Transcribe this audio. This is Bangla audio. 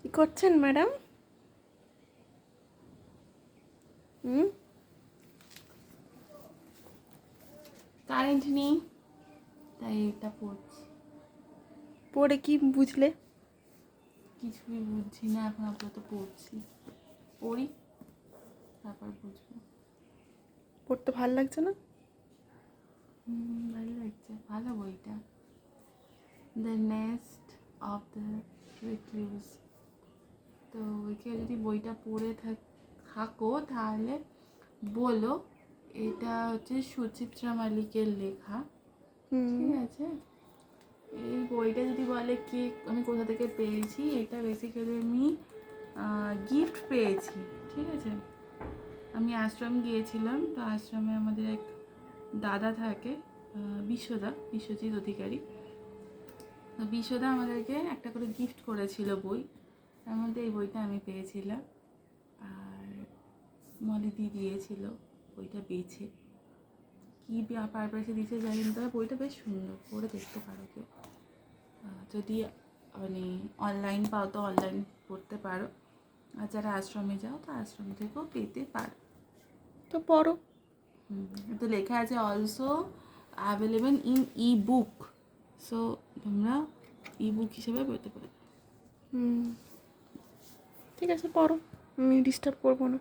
কি করছেন ম্যাডাম? কারেন্ট নেই, তাই এটা পড়ছি। পড়ে কি বুঝলে? কিছুই বুঝছি না, এখন আপাতত পড়ছি। পড়ি, তারপর বুঝবো। পড়তে ভালো লাগছে না? ভালো লাগছে, ভালো বইটা। The nest of the recluse. তো কেউ যদি বইটা পড়ে থাকো তাহলে বলো। এটা হচ্ছে সুচিত্রা মালিকের লেখা, ঠিক আছে? এই বইটা যদি বলে কি আমি কোথা থেকে পেয়েছি, এটা বেসিক্যালি আমি গিফট পেয়েছি, ঠিক আছে? আমি আশ্রম গিয়েছিলাম, তো আশ্রমে আমাদের এক দাদা থাকে, বিশ্বজিৎ অধিকারী। তো বিশ্বদা আমাদেরকে একটা করে গিফট করেছিল বই, তার মধ্যে এই বইটা আমি পেয়েছিলাম। আর মলিদি দিয়েছিল বইটা বেছে, কী পারপাসে দিয়েছে জানি না, তবে বইটা বেশ সুন্দর, পড়ে দেখতে পারো কেউ। যদি মানে অনলাইন পাও তো অনলাইন পড়তে পারো, আর যারা আশ্রমে যাও তো আশ্রম থেকেও পেতে পারো। তো পড়ো। তো লেখা আছে also available in E book, so তোমরা ই বুক হিসেবে পেতে পারো। ঠিক আছে, পড়ো, আমি ডিস্টার্ব করবো না।